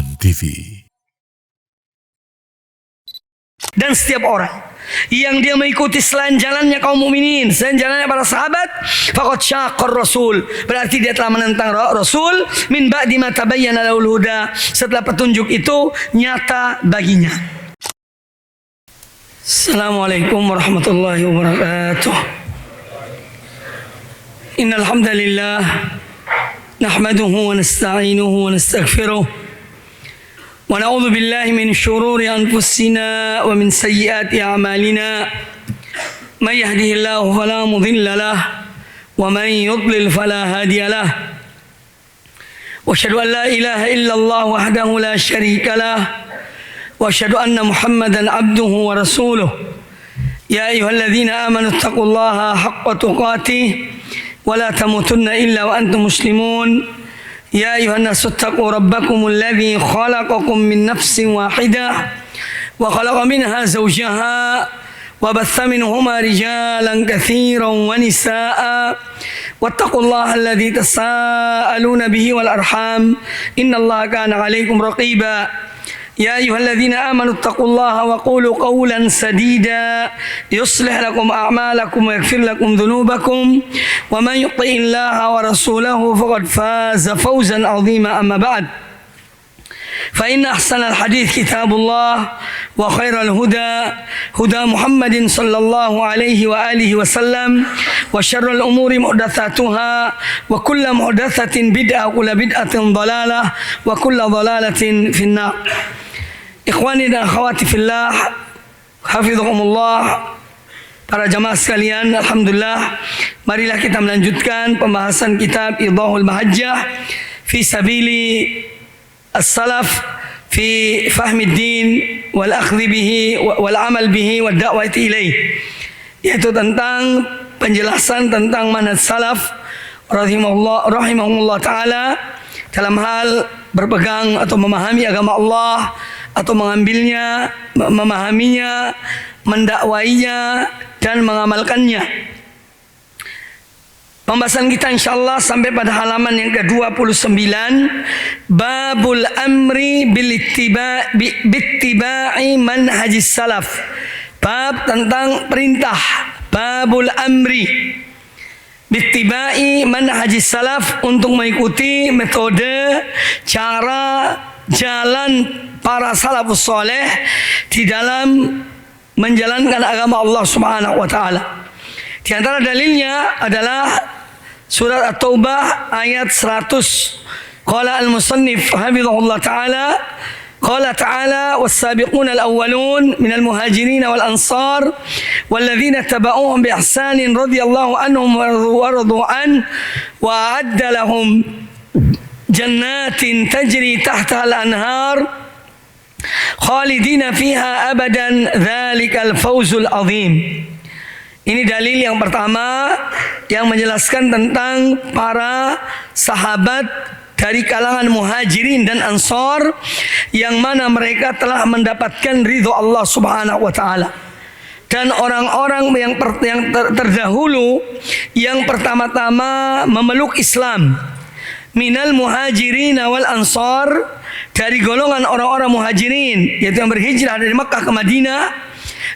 Ikhwan TV. Dan setiap orang yang dia mengikuti selain jalannya kaum mukminin, selain jalannya para sahabat, faqad syaqqar rasul, berarti dia telah menentang Rasul min ba'di ma tabayyana lahul huda, setelah petunjuk itu nyata baginya. Assalamualaikum warahmatullahi wabarakatuh. Innal hamdalillah nahmaduhu wa nasta'inuhu wa nastaghfiruh wa na'udzu billahi min syururi anfusina wa min sayyiati a'malina. May yahdihillahu fala mudilla lahu wa man yudlil fala hadiya lahu. Wa asyhadu an la ilaha illallah wahdahu la syarika lahu wa asyhadu anna Muhammadan abduhu wa rasuluh. Ya ayyuhalladzina amanu taqullaha haqqa tuqatih wa la tamutunna illa wa antum muslimun. يا أيها الناس اتقوا ربكم الذي خلقكم من نفس واحدة وخلق منها زوجها وبث منهما رجالا كثيرا ونساء واتقوا الله الذي تساءلون به والأرحام إن الله كان عليكم رقيبا يا أيها الذين آمنوا اتقوا الله وقولوا قولا سديدا يصلح لكم أعمالكم ويغفر لكم ذنوبكم ومن يطع الله ورسوله فقد فاز فوزا عظيما. أما بعد فإن أحسن الحديث كتاب الله وخير الهدى هدى محمد صلى الله عليه وآله وسلم وشر الأمور محدثاتها وكل محدثة بدعة وكل بدعة ضلالة وكل ضلالة في النار. Ikhwani dan akhwati fillah, hafizahumullah, para jamaah sekalian, alhamdulillah, marilah kita melanjutkan pembahasan kitab Idahul Mahajjah fi sabili as-salaf fi fahmi din wal akhdhi bihi wal amal bihi wad da'wati ilaih, yaitu tentang penjelasan tentang manhaj salaf rahimahumullah taala dalam hal berpegang atau memahami agama Allah, atau mengambilnya, memahaminya, mendakwainya, dan mengamalkannya. Pembahasan kita insyaallah sampai pada halaman yang ke-29, babul amri bittiba'i manhajis salaf. Bab tentang perintah, babul amri bittiba'i manhajis salaf, untuk mengikuti metode, cara, jalan para salafus soleh di dalam menjalankan agama Allah Subhanahu wa taala. Di antara dalilnya adalah surat At-Taubah ayat 100. Qala al-musannif hafizahullah taala, qala ta'ala was-sabiquna al-awwalun minal muhajirin wal ansar walladzina tabauhum bi ihsanin radhiyallahu anhum wa radu an wa a'adda lahum jannatin tajri tahtaha al-anhar khalidina fiha abadan dzalikal fawzul azim. Ini dalil yang pertama yang menjelaskan tentang para sahabat dari kalangan muhajirin dan ansar, yang mana mereka telah mendapatkan ridho Allah Subhanahu wa taala. Dan orang-orang yang terdahulu yang pertama-tama memeluk Islam, minal muhajirin wal ansar, dari golongan orang-orang muhajirin, yaitu yang berhijrah dari Makkah ke Madinah,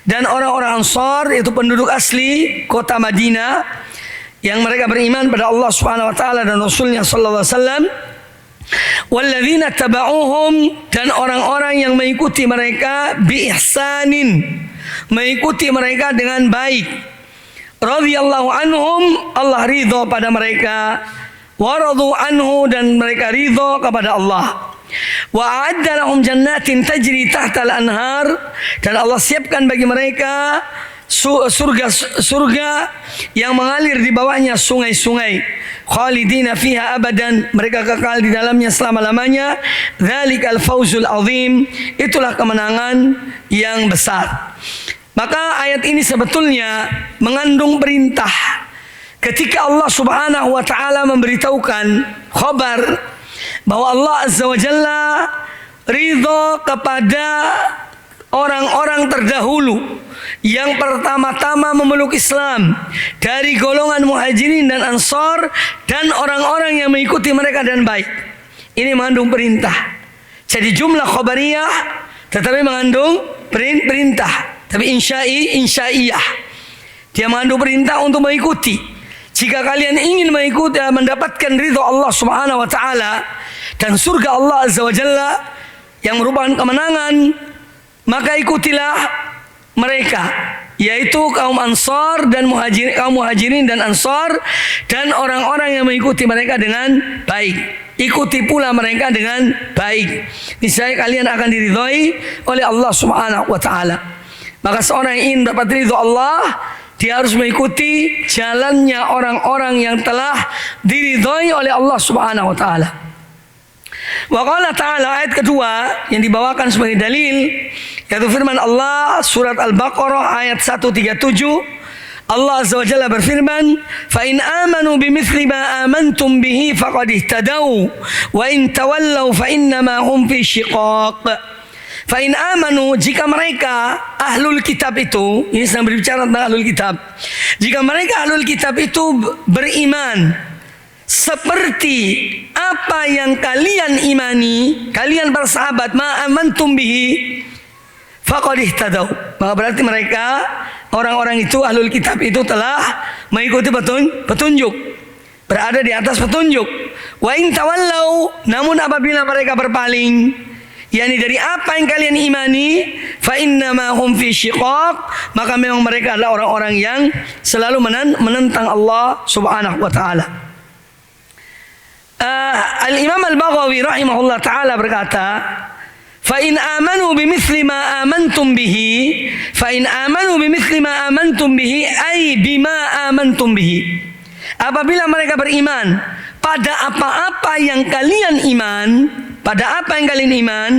dan orang-orang ansar, yaitu penduduk asli kota Madinah, yang mereka beriman pada Allah Subhanahu wa taala dan Rasulnya sallallahu alaihi wasallam. Walladzina tabauhum, dan orang-orang yang mengikuti mereka bi ihsanin, mengikuti mereka dengan baik. Radhiyallahu anhum, Allah ridho pada mereka. Waradu anhu, dan mereka ridho kepada Allah. Wa a'adda lahum jannatin tajri tahtal anhar, dan Allah siapkan bagi mereka surga yang mengalir di bawahnya sungai-sungai. Khalidina fiha abadan, mereka kekal di dalamnya selama-lamanya. Dzalikal fawzul azim, itulah kemenangan yang besar. Maka ayat ini sebetulnya mengandung perintah. Ketika Allah Subhanahu wa taala memberitahukan khabar bahwa Allah Azza wa Jalla ridho kepada orang-orang terdahulu yang pertama-tama memeluk Islam dari golongan muhajirin dan ansar, dan orang-orang yang mengikuti mereka dan baik. Ini mengandung perintah. Jadi jumlah khabariyah tetapi mengandung perintah. Tapi insya'iyah. Dia mengandung perintah untuk mengikuti. Jika kalian ingin mengikuti mendapatkan ridho Allah Subhanahu wa taala dan surga Allah Azza wa Jalla yang merupakan kemenangan, maka ikutilah mereka, yaitu kaum Ansar dan kaum Muhajirin dan Ansar, dan orang-orang yang mengikuti mereka dengan baik. Ikuti pula mereka dengan baik. Niscaya kalian akan diridhoi oleh Allah Subhanahu wa taala. Maka seorang yang ingin dapat ridho Allah, dia harus mengikuti jalannya orang-orang yang telah diridhoi oleh Allah Subhanahu wa taala. Wa qala ta'ala, ayat kedua yang dibawakan sebagai dalil, yaitu firman Allah surat Al-Baqarah ayat 137. Allah Azza wa Jalla berfirman, "Fa in amanu bimithli ma amantum bihi faqad ihtadaw, wa in tawallaw fa innama hum fi shiqaq." Fa in amanu, jika mereka ahlul kitab itu, ini sedang berbicara tentang ahlul kitab. Jika mereka ahlul kitab itu beriman seperti apa yang kalian imani, kalian para sahabat, ma amantum bihi faqad ihtadaw, maka berarti mereka orang-orang itu ahlul kitab itu telah mengikuti petunjuk, berada di atas petunjuk. Wa in tawallau, namun apabila mereka berpaling, yakni dari apa yang kalian imani, fa innama hum fi shiqaq, maka memang mereka adalah orang-orang yang selalu menentang Allah Subhanahu wa taala. Al-Imam Al-Baghawi rahimahullah taala berkata, fa in amanu bimithli ma amantum bihi, fa in amanu bimithli ma amantum bihi ay bima amantum bihi. Apabila mereka beriman pada apa-apa yang kalian iman, pada apa yang kalian iman,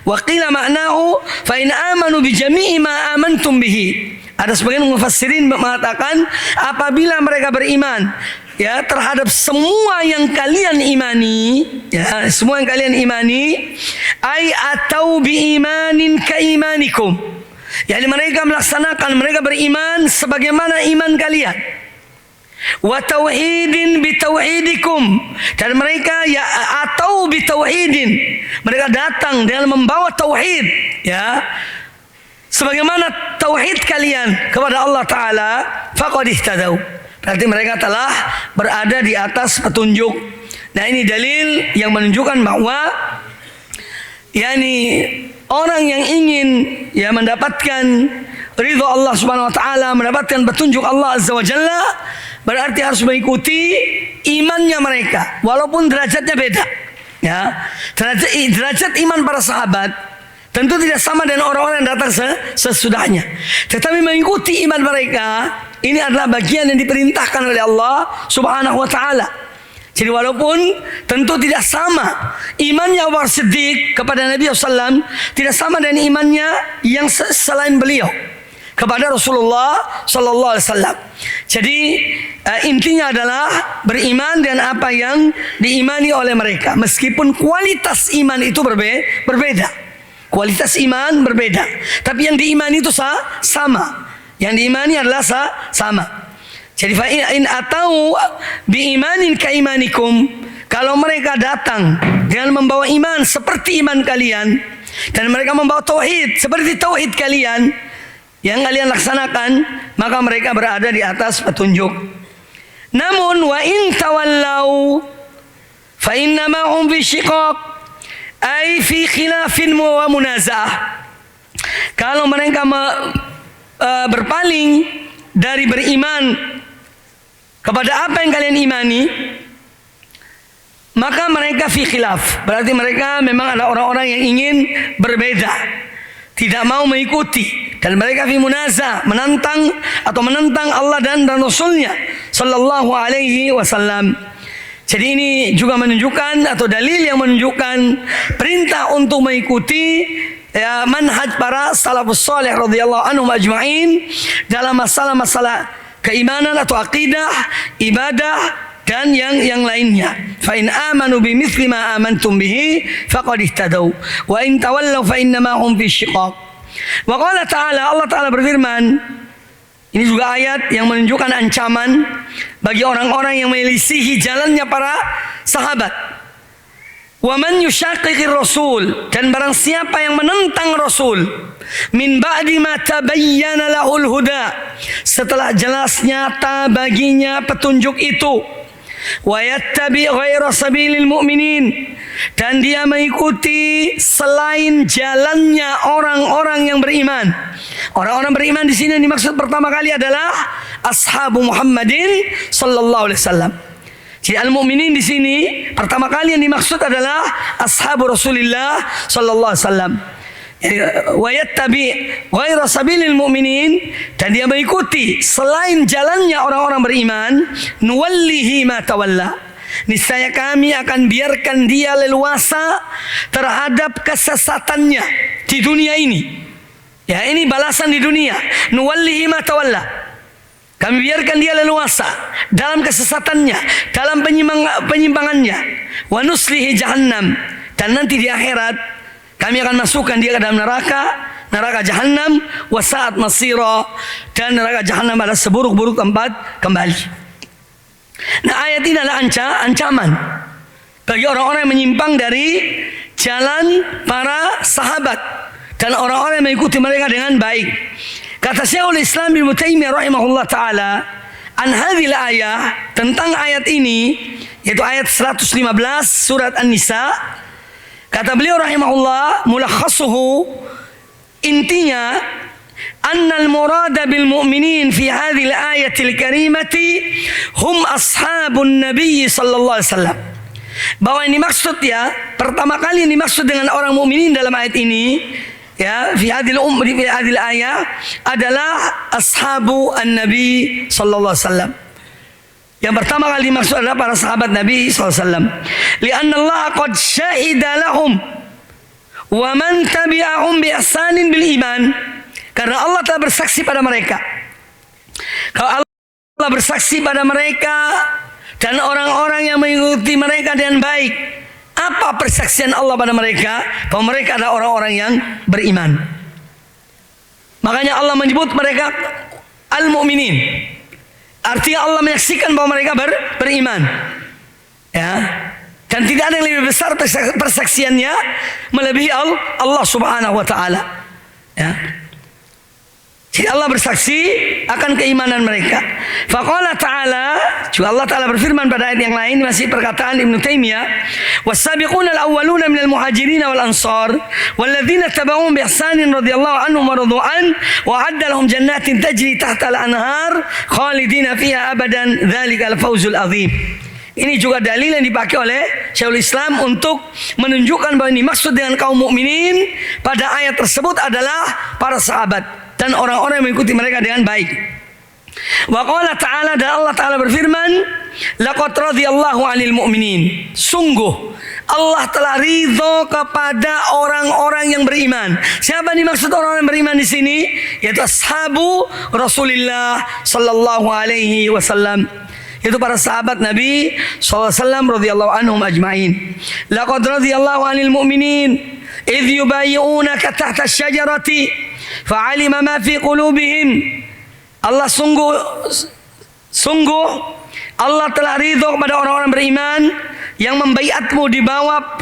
wa qila ma'nahu fa in amanu bi jami'i ma amantum bihi. Ada sebagian mufassirin mengatakan apabila mereka beriman ya terhadap semua yang kalian imani, ya semua yang kalian imani, ay atau bi imanin ka imanikum. Yani mereka melaksanakan, mereka beriman sebagaimana iman kalian. Wa tauhidin bi tauhidikum, dan mereka ya atau bi tauhidin, mereka datang dengan membawa tauhid, ya sebagaimana tauhid kalian kepada Allah taala, faqad ihtadaw, berarti mereka telah berada di atas petunjuk. Nah, ini dalil yang menunjukkan bahwa yakni orang yang ingin ya mendapatkan ridho Allah Subhanahu wa taala, mendapatkan petunjuk Allah Azza wa Jalla, berarti harus mengikuti imannya mereka, walaupun derajatnya beda. Ya, derajat iman para sahabat tentu tidak sama dengan orang-orang yang datang sesudahnya. Tetapi mengikuti iman mereka ini adalah bagian yang diperintahkan oleh Allah Subhanahu wa taala. Jadi walaupun tentu tidak sama imannya Abu Bakar Siddiq kepada Nabi SAW, tidak sama dengan imannya yang selain beliau kepada Rasulullah Sallallahu Alaihi Wasallam. Jadi intinya adalah beriman dengan apa yang diimani oleh mereka, meskipun kualitas iman itu berbeda. Kualitas iman berbeda, tapi yang diimani itu sama. Yang diimani adalah sama. Jadi fa in atau bi imanin ka imanikum, kalau mereka datang dengan membawa iman seperti iman kalian, dan mereka membawa tauhid seperti tauhid kalian yang kalian laksanakan, maka mereka berada di atas petunjuk. Namun wa in tawallau fa innama hum fi shiqaq, ay fi khilafin wa munaza'ah. Kalau mereka berpaling dari beriman kepada apa yang kalian imani, maka mereka fi khilaf, berarti mereka memang adalah orang-orang yang ingin berbeda, tidak mau mengikuti, dan mereka fi munaza, menantang Allah dan Rasulnya Sallallahu Alaihi Wasallam. Jadi ini juga menunjukkan atau dalil yang menunjukkan perintah untuk mengikuti ya, manhaj para salafus saleh radhiyallahu anhum ajma'in dalam masalah-masalah keimanan atau akidah, ibadah, dan yang lainnya. Fa in amanu bimithli ma amantum bihi faqad ihtadaw, wa in tawallaw fa innama hum fi shiqaq. Wa qala ta'ala, Allah Ta'ala berfirman, ini juga ayat yang menunjukkan ancaman bagi orang-orang yang menyelisihi jalannya para sahabat. Wa man yushaqiqir rasul, dan barang siapa yang menentang Rasul, min ba'di ma tabayyana lahul huda, setelah jelas nyata baginya petunjuk itu, wa yattabi ghaira sabilil mu'minin, dan dia mengikuti selain jalannya orang-orang yang beriman. Orang-orang beriman di sini dimaksud pertama kali adalah ashabu Muhammadin sallallahu alaihi wasallam. Jadi al-mu'minin di sini pertama kali yang dimaksud adalah ashabu Rasulillah sallallahu alaihi wasallam. Wa yattabi ghaira sabilil mu'minin, dan dia mengikuti selain jalannya orang-orang beriman, nuwallihi ma tawalla, niscaya kami akan biarkan dia leluasa terhadap kesesatannya di dunia ini. Ya, ini balasan di dunia. Nuwallihi ma tawalla, kami biarkan dia leluasa dalam kesesatannya, dalam penyimpangannya. Wa nuslihi jahannam, dan nanti di akhirat kami akan masukkan dia ke dalam neraka jahannam. Wa sa'at masira, dan neraka jahannam adalah seburuk-buruk tempat kembali. Nah, ayat ini adalah ancaman bagi orang-orang yang menyimpang dari jalan para sahabat dan orang-orang yang mengikuti mereka dengan baik. Kata Syekhul Islam Ibnu Taimiyah rahimahullah taala an hadhil ayah, tentang ayat ini, yaitu ayat 115 surat An-Nisa. Kata beliau rahimahullah, mulakhasuhu, intinya, annal murada bil mu'minin fi hadhil ayatil karimati hum ashabun nabi sallallahu alaihi wasallam. Bahwa ini maksud, ya, pertama kali yang dimaksud dengan orang mukminin dalam ayat ini, ya, fi hadhil ayah adalah ashabu an-nabi sallallahu alaihi wasallam. Yang pertama kali dimaksud adalah para sahabat Nabi SAW. Lianna Allah qad syahida lahum wa man tabi'ahum bi ihsanin bil iman. Karena Allah telah bersaksi pada mereka. Kalau Allah bersaksi pada mereka dan orang-orang yang mengikuti mereka dengan baik, apa persaksian Allah pada mereka? Bahwa mereka adalah orang-orang yang beriman. Makanya Allah menyebut mereka al-mu'minin. Artinya Allah menyaksikan bahwa mereka beriman, ya, dan tidak ada yang lebih besar persaksiannya melebihi Allah Subhanahu wa taala, ya. Jadi Allah bersaksi akan keimanan mereka. Faqala ta'ala, juga Allah Ta'ala berfirman pada ayat yang lain, masih perkataan Ibnu Taimiyah, was-sabiquna al-awwaluna minal muhajirin wal ansar walladzina tabauhum bi ihsanin radhiyallahu anhum wa radu an wa 'adda lahum jannatin tajri tahta al-anhar khalidina fiha abadan dzalikal fawzul azim. Ini juga dalil yang dipakai oleh Syekhul Islam untuk menunjukkan bahwa ini maksud dengan kaum mukminin pada ayat tersebut adalah para sahabat dan orang-orang yang mengikuti mereka dengan baik. Wa qala ta'ala, dan Allah Ta'ala berfirman, laqad radhiyallahu 'anil mu'minin, sungguh Allah telah ridho kepada orang-orang yang beriman. Siapa dimaksud orang yang beriman di sini? Yaitu ashabu Rasulillah sallallahu alaihi wasallam, itu para sahabat Nabi SAW radhiyallahu anhum ajma'in. Laqad radhiyallahu 'anil mu'minin idh yubayyi'unaka tahta asy-syajarati fa'alima ma fi qulubihim. Allah sungguh Allah telah ridho kepada orang-orang beriman yang membaiatmu di bawah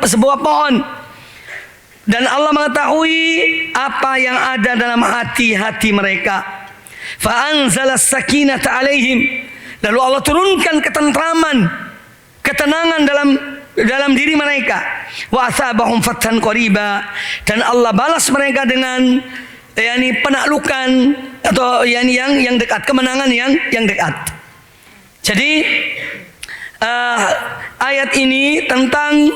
sebuah pohon, dan Allah mengetahui apa yang ada dalam hati-hati mereka. Fa'anzala as-sakinata 'alaihim, lalu Allah turunkan ketentraman, ketenangan dalam diri mereka. Wa asabahum fathan qariba, dan Allah balas mereka dengan penaklukan atau yang dekat, kemenangan yang dekat. Jadi ayat ini tentang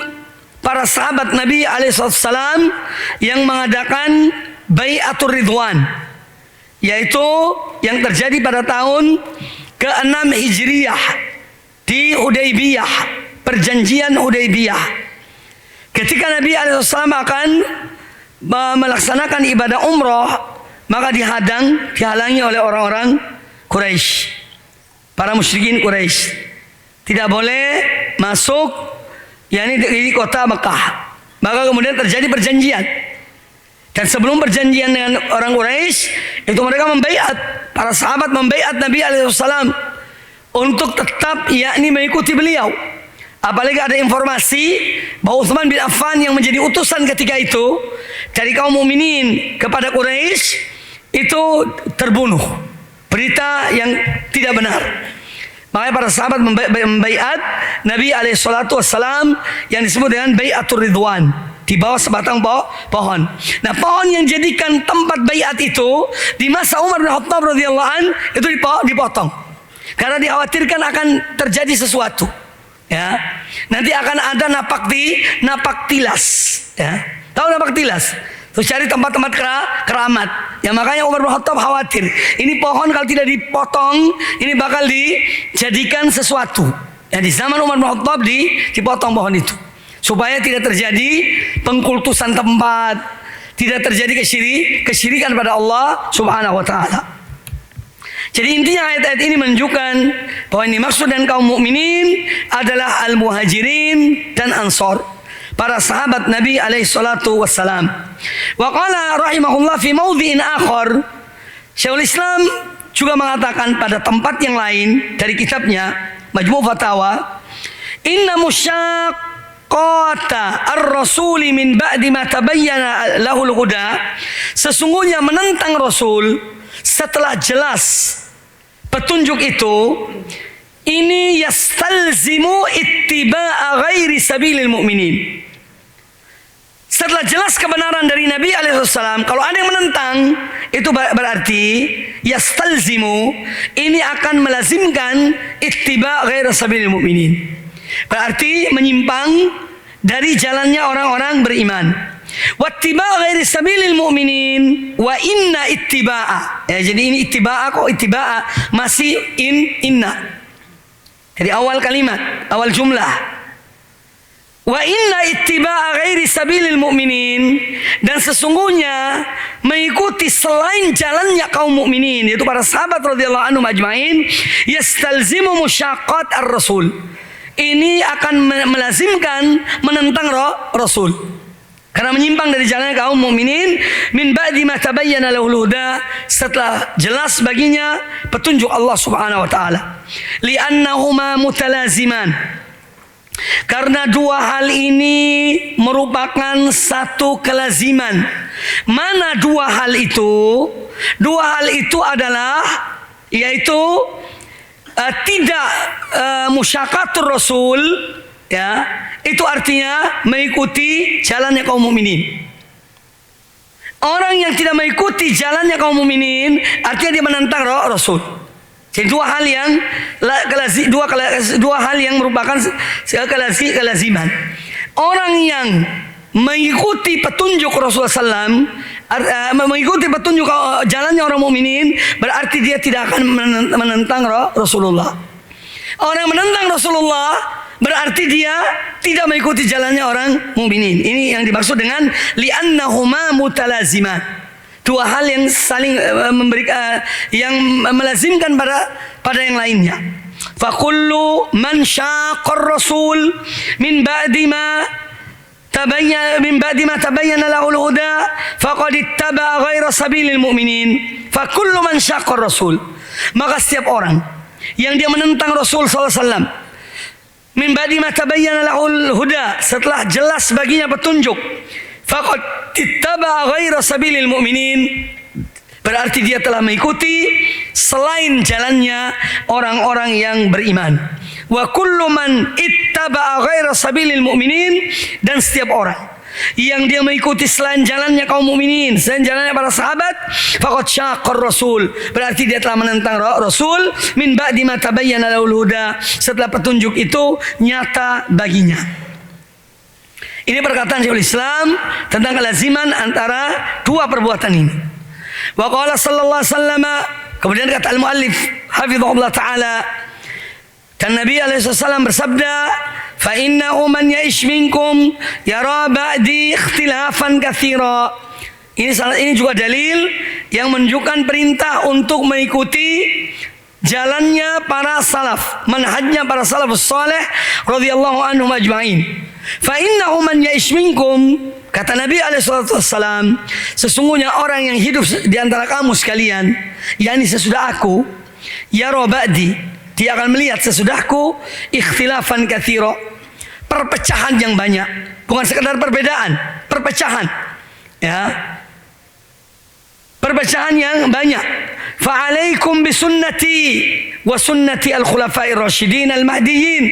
para sahabat Nabi alaihissalam yang mengadakan bai'atur ridwan, yaitu yang terjadi pada tahun ke-6 Hijriyah di Hudaybiyah, perjanjian Hudaybiyah. Ketika Nabi alaihissalam akan melaksanakan ibadah umroh, maka dihalangi oleh orang-orang Quraisy, para musyrikin Quraisy. Tidak boleh masuk di kota Mekah. Maka kemudian terjadi perjanjian. Dan sebelum perjanjian dengan orang Quraisy, itu mereka membaiat, para sahabat membaiat Nabi alaihissalam untuk tetap mengikuti beliau. apalagi ada informasi bahwa Utsman bin Affan yang menjadi utusan ketika itu dari kaum mukminin kepada Quraisy itu terbunuh. Berita yang tidak benar. Makanya para sahabat membaiat Nabi SAW yang disebut dengan Baiatur Ridwan di bawah sebatang pohon. Nah, pohon yang jadikan tempat baiat itu di masa Umar bin Khattab radhiyallahu an itu dipotong karena dikhawatirkan akan terjadi sesuatu. Ya, nanti akan ada napak tilas. Ya, tahu napak tilas? Terus cari tempat-tempat keramat. Ya makanya Umar bin Khattab khawatir. Ini pohon kalau tidak dipotong, ini bakal dijadikan sesuatu. Ya di zaman Umar bin Khattab dipotong pohon itu. Supaya tidak terjadi pengkultusan tempat. Tidak terjadi kesyirikan pada Allah subhanahu wa ta'ala. Jadi intinya ayat-ayat ini menunjukkan bahwa ini maksud dan kaum mukminin adalah al-muhajirin dan ansor. Para sahabat Nabi alaihi salatu wassalam. Wa qala rahimahullah fi mawdhi'in akhar. Syekhul Islam juga mengatakan pada tempat yang lain dari kitabnya Majmu' Fatawa, inna musyaqqata ar-rasuli min ba'di ma tabayyana lahul huda. Sesungguhnya menentang Rasul setelah jelas petunjuk itu, ini yastalzimu ittiba'a ghairi sabilil mu'minin. Setelah jelas kebenaran dari Nabi alaihissalam, kalau ada yang menentang, itu berarti yastalzimu, ini akan melazimkan ittiba' ghairi sabilil mu'minin. Berarti menyimpang dari jalannya orang-orang beriman. Wattiba' ghairi sabilil mu'minin wa inna ittiba'a. Ya, jadi ini ittiba'a kok ittiba'a masih inna. Dari awal kalimat, awal jumlah. Wa inna ittiba'a ghairi sabilil mu'minin, dan sesungguhnya mengikuti selain jalannya kaum mukminin yaitu para sahabat radhiyallahu anhum ajmain, yastalzimu musyaqqat ar-rasul. Ini akan melazimkan menentang Rasul. Karena menyimpang dari jalannya kaum mukminin min ba'di ma tabayyana lahul huda, setelah jelas baginya petunjuk Allah Subhanahu wa taala. Li'annahuma mutalaziman. Karena dua hal ini merupakan satu kelaziman. Mana dua hal itu? Dua hal itu adalah yaitu tidak musyaqqatur Rasul, ya. Itu artinya mengikuti jalannya kaum mukminin. Orang yang tidak mengikuti jalannya kaum mukminin artinya dia menentang Rasul. Jadi dua hal yang merupakan kelaziman. Orang yang mengikuti petunjuk Rasulullah SAW, mengikuti petunjuk jalannya orang mukminin, berarti dia tidak akan menentang Rasulullah. Orang yang menentang Rasulullah berarti dia tidak mengikuti jalannya orang mukminin. Ini yang dimaksud dengan li'annahuma mutalaziman. Dua hal yang saling memberikan, yang melazimkan pada yang lainnya. Fakullu man syaqqar rasul min ba'di ma tabayyana lahul huda faqad ittaba'a ghaira sabilil mu'minin. Fakullu man syaqqar rasul, maka setiap orang yang dia menentang Rasul sallallahu alaihi wasallam min ba'di ma tabayyana lahul huda, setelah jelas baginya petunjuk, faqad ittaba'a ghaira sabilil mu'minin, berarti dia telah mengikuti selain jalannya orang-orang yang beriman. Wa kullu man ittaba'a ghaira sabilil mu'minin, dan setiap orang yang dia mengikuti selain jalannya kaum mukminin, selain jalannya para sahabat, faqad syaqqar rasul, berarti dia telah menentang Rasul min ba'di ma tabayyana lahul huda, setelah petunjuk itu nyata baginya. Ini perkataan Syekhul Islam tentang kelaziman antara dua perbuatan ini. Wa qala sallallahu alaihi wasallam, kemudian kata al-muallif hafizahullah taala, dan Nabi alaihi wasallam bersabda, fa innahu man ya'ish minkum yara ba'di ikhtilafan katsira. Ini juga dalil yang menunjukkan perintah untuk mengikuti jalannya para salaf, manhajnya para salafus saleh radhiyallahu anhum ajma'in. Fa innahu man ya'ish minkum, kata Nabi alaihissalam, sesungguhnya orang yang hidup di antara kamu sekalian, yakni sesudah aku, yara ba'di, dia akan melihat sesudahku ikhtilafan katsira, perpecahan yang banyak, bukan sekedar perbedaan, perpecahan. Ya. Perpecahan yang banyak. Fa'alaikum bisunnati wa sunnati al-khulafa'ir rasyidin al-mahdiyyin.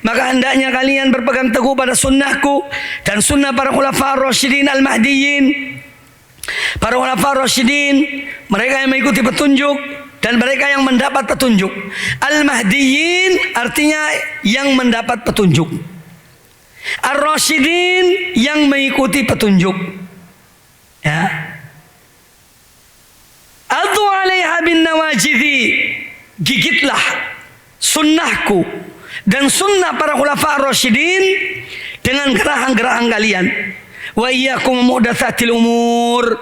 Maka hendaknya kalian berpegang teguh pada sunnahku dan sunnah para khulafa'ir rasyidin al-mahdiyyin. Para khulafa'ir rasyidin, mereka yang mengikuti petunjuk dan mereka yang mendapat petunjuk. Al-mahdiyyin artinya yang mendapat petunjuk. Ar-rasyidin yang mengikuti petunjuk. Ya. Adhu 'alaiha bin nawajidhi, gigitlah sunnahku dan sunnah para khulafa'ir rasyidin dengan geraham-geraham kalian. Wa iyyakum muhdatsatil umur,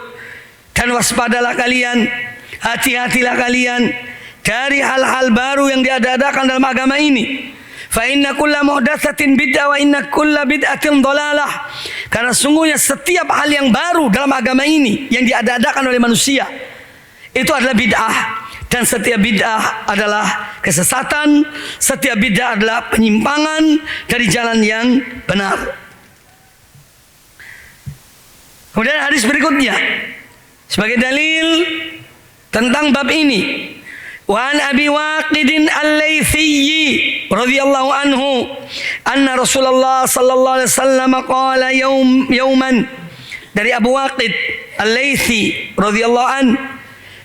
dan waspadalah kalian, hati-hatilah kalian dari hal-hal baru yang diadakan dalam agama ini. Fa inna kulla muhdatsatin bid'ah wa inna kulla bid'atin dhalalah. Karena sungguhnya setiap hal yang baru dalam agama ini yang diadakan oleh manusia itu adalah bid'ah, dan setiap bid'ah adalah kesesatan, setiap bid'ah adalah penyimpangan dari jalan yang benar. Kemudian hadis berikutnya sebagai dalil tentang bab ini. Wa an Abi Waqid al-Laitsi radhiyallahu anhu anna Rasulullah sallallahu alaihi wasallam qala yauman, dari Abu Waqid al-Laitsi radhiyallahu anhu,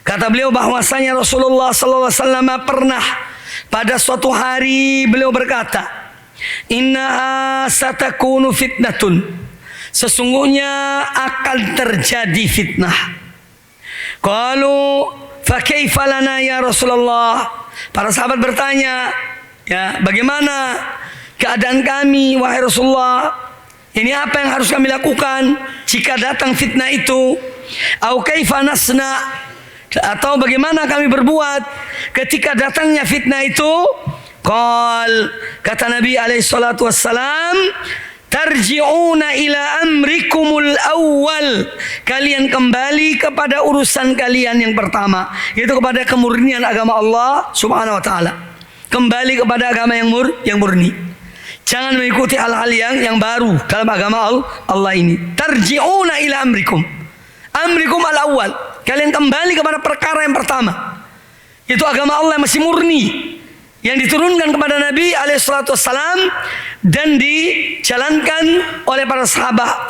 kata beliau bahwasanya Rasulullah sallallahu alaihi wasallam pernah pada suatu hari beliau berkata, inna satakunu fitnatun, sesungguhnya akan terjadi fitnah. Qalu fa kaifa lana ya Rasulullah? Para sahabat bertanya, ya, bagaimana keadaan kami wahai Rasulullah? Ini apa yang harus kami lakukan jika datang fitnah itu? Au kaifa nasna, atau bagaimana kami berbuat ketika datangnya fitnah itu? Qal, kata Nabi alaihi salatu wassalam, tarji'una ila amrikumul awwal, kalian kembali kepada urusan kalian yang pertama, yaitu kepada kemurnian agama Allah subhanahu wa ta'ala. Kembali kepada agama yang murni. Jangan mengikuti hal-hal yang baru dalam agama Allah ini. Tarji'una ila amrikum, amrikum al-awwal, kalian kembali kepada perkara yang pertama, yaitu agama Allah yang masih murni, yang diturunkan kepada Nabi alaihissalatu wassalam dan dijalankan oleh para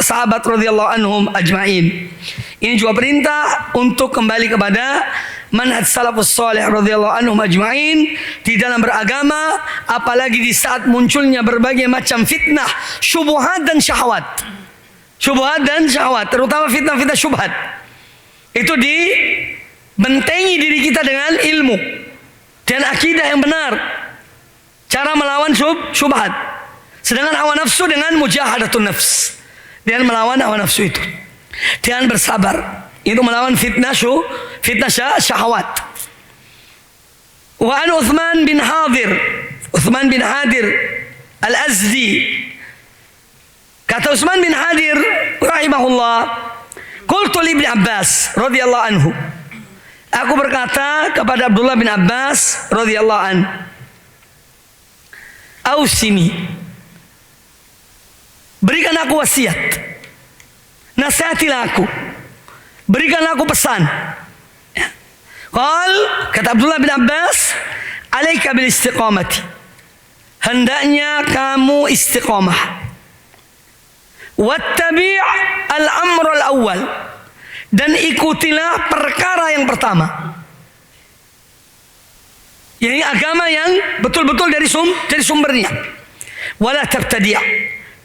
sahabat radhiyallahu anhum ajma'in. Ini juga perintah untuk kembali kepada manhaj salafus salih radhiyallahu anhum ajma'in di dalam beragama, apalagi di saat munculnya berbagai macam fitnah, syubhat dan syahwat. Syubhat dan syahwat, terutama fitnah-fitnah syubhat. Itu dibentengi diri kita dengan ilmu dan akidah yang benar, cara melawan syubhat. Sedangkan hawa nafsu dengan mujahadatun nafs, dengan melawan hawa nafsu itu, dengan bersabar, itu melawan fitnah syahwat. Wa an Uthman bin Hadir al-Azdi, kata Uthman bin Hadir rahimahullah, qultu li Ibn Abbas radhiyallahu anhu, aku berkata kepada Abdullah bin Abbas radhiyallahu anhu, ausini, berikan aku wasiat, nasihatilah aku, berikan aku pesan. Qal, kata Abdullah bin Abbas, alaika bil istiqamati, hendaknya kamu istiqamah. Wattabi' al-amr al-awwal, dan ikutilah perkara yang pertama, yakni agama yang betul-betul dari sumbernya. Wala tabtadi',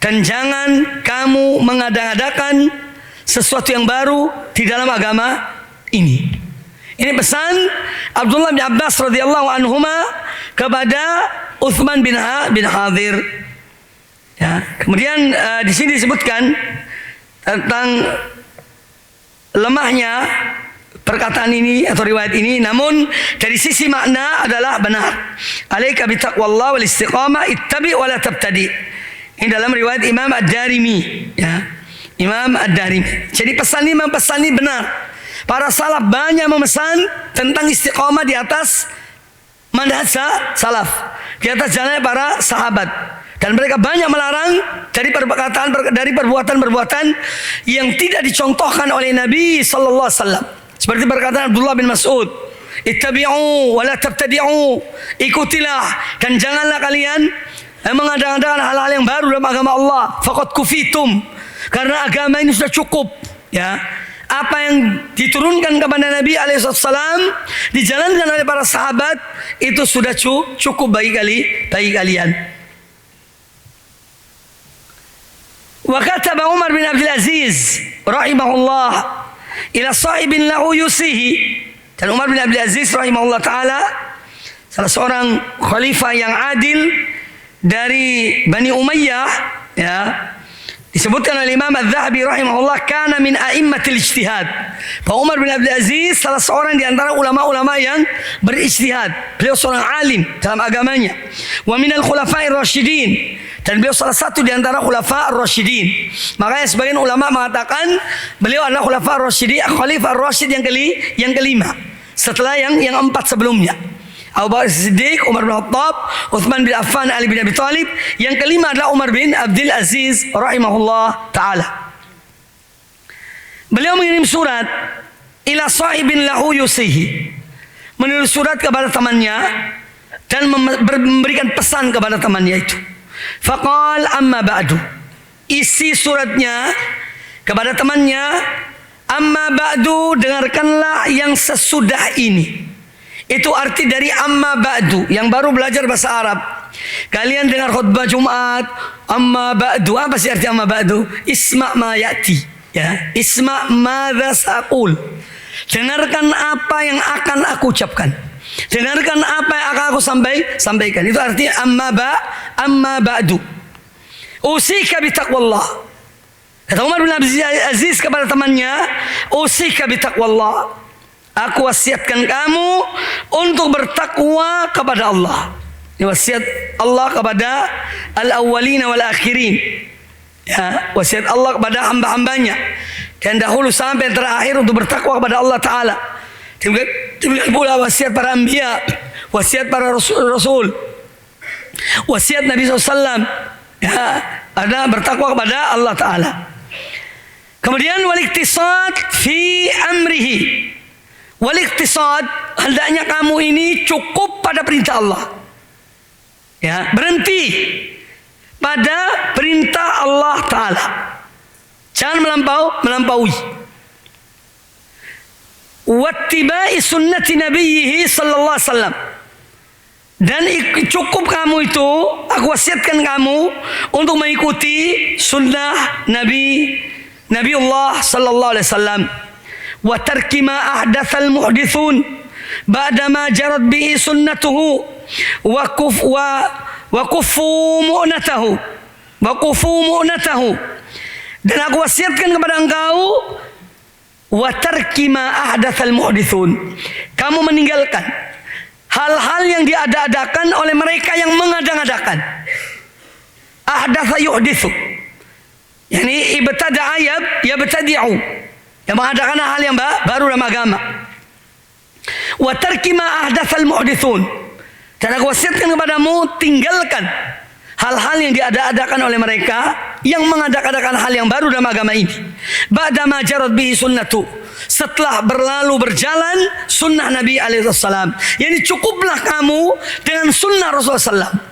dan jangan kamu mengada-adakan sesuatu yang baru di dalam agama ini. Ini pesan Abdullah bin Abbas radhiyallahu anhuma kepada Uthman bin Hadir. Ya, kemudian di sini disebutkan tentang lemahnya perkataan ini atau riwayat ini, namun dari sisi makna adalah benar. Alaika bitaqwallah wal istiqamah, ittabi wa la tabtadi. Ini dalam riwayat Imam Ad-Darimi, ya. Imam Ad-Darimi. Jadi pesan ini benar. Para salaf banyak memesan tentang istiqamah di atas manhaj salaf, di atas jalannya para sahabat. Dan mereka banyak melarang dari perbuatan-perbuatan yang tidak dicontohkan oleh Nabi sallallahu alaihi wasallam. Seperti perkataan Abdullah bin Mas'ud, "Ittabi'u wa la tabtadi'u." Ikutilah dan janganlah kalian mengadakan hal-hal yang baru dalam agama Allah. Faqad kufitum. Karena agama ini sudah cukup, ya. Apa yang diturunkan kepada Nabi alaihissalam dijalankan oleh para sahabat itu sudah cukup bagi kalian. Wa kataba Umar bin Abdul Aziz rahimahullah ila sahibin lahu yusihi. Dan Umar bin Abdul Aziz rahimahullah taala salah seorang khalifah yang adil dari Bani Umayyah, ya. Disebutkan oleh Imam Az-Zahabi rahimahullah kana min a'immatil ijtihad. Pak Umar bin Abdul Aziz salah seorang di antara ulama-ulama yang berijtihad. Beliau seorang alim dalam agamanya. Wa minal khulafa'ir rasyidin. Dan beliau salah satu di antara khulafa'ir rasyidin. Makanya sebagian ulama mengatakan beliau adalah khulafa'ir rasyidin, khalifah ar-rasyid yang kelima setelah yang empat sebelumnya. Abu Bakar Siddiq, Umar bin Khattab, Utsman bin Affan, Ali bin Abi Thalib. Yang kelima adalah Umar bin Abdul Aziz rahimahullah ta'ala. Beliau mengirim surat ila sahibin lahu yusihi. Menulis surat kepada temannya dan memberikan pesan kepada temannya itu. Faqal amma ba'du. Isi suratnya kepada temannya, amma ba'du, dengarkanlah yang sesudah ini. Itu arti dari amma ba'du. Yang baru belajar bahasa Arab, kalian dengar khutbah Jumat, amma ba'du. Apa sih arti amma ba'du? Isma' ma ya'ti, ya. Isma' madza saqul. Dengarkan apa yang akan aku ucapkan. Dengarkan apa yang akan aku sampaikan. Itu arti amma ba'du. Usika bitaqwallah. Kata Umar bin Abdul Aziz kepada temannya, usika bitaqwallah. Aku wasiatkan kamu untuk bertakwa kepada Allah. Ini wasiat Allah kepada al-awwalina wal akhirin. Ya, wasiat Allah kepada hamba-hambanya. Dan dahulu sampai terakhir untuk bertakwa kepada Allah Ta'ala. Demikian pula wasiat para anbiya, wasiat para rasul, wasiat Nabi SAW. Ya, ada bertakwa kepada Allah Ta'ala. Kemudian wal-iktisad fi amrihi. Wal-iktisad, hendaknya kamu ini cukup pada perintah Allah. Ya, berhenti pada perintah Allah Ta'ala. Jangan melampaui. Wattiba'i sunnati nabiyhi sallallahu alaihi wasallam. Dan cukup kamu itu, aku wasiatkan kamu untuk mengikuti sunnah Nabiullah sallallahu alaihi wasallam. Wa tarki ma ahdatsal muhditsun ba'dama jarat bihi sunnatuhu wa kufu mu'natahu. Dan aku wasiatkan kepada engkau wa tarki ma ahdatsal muhditsun. Kamu meninggalkan hal-hal yang diada-adakan oleh mereka yang mengada-adakan. Ahdatsa yuhditsu, yani ibtada'a yabtadi'u, yang mengadakan hal yang baru dalam agama. Wa tarki ma ahdatsal muhditsun. Dan aku wasiatkan kepadamu, tinggalkan hal-hal yang diada-adakan oleh mereka yang mengadakan hal yang baru dalam agama ini. Ba'da ma jarat bihi sunnatu, setelah berjalan sunnah Nabi alaihi wasallam. Yani cukuplah kamu dengan sunnah Rasulullah SAW.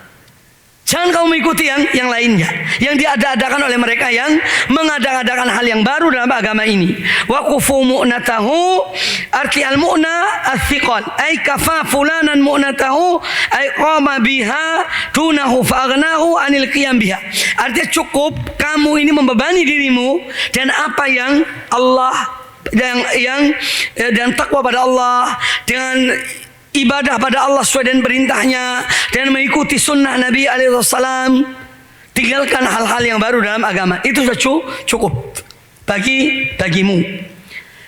Jangan kamu mengikuti yang lainnya, yang diada-adakan oleh mereka yang mengada-adakan hal yang baru dalam agama ini. Wa kufu mu'natahu, arti al-mu'na al-thiqal, ay kafa fulanan mu'natahu, ay qama biha dunahu fa'agnahu anil qiyam biha. Artinya cukup kamu ini membebani dirimu dan apa yang Allah dan takwa pada Allah, dengan ibadah pada Allah sesuai dengan perintahnya, dan mengikuti sunnah Nabi alaihissalam. Tinggalkan hal-hal yang baru dalam agama. Itu sudah cukup bagimu.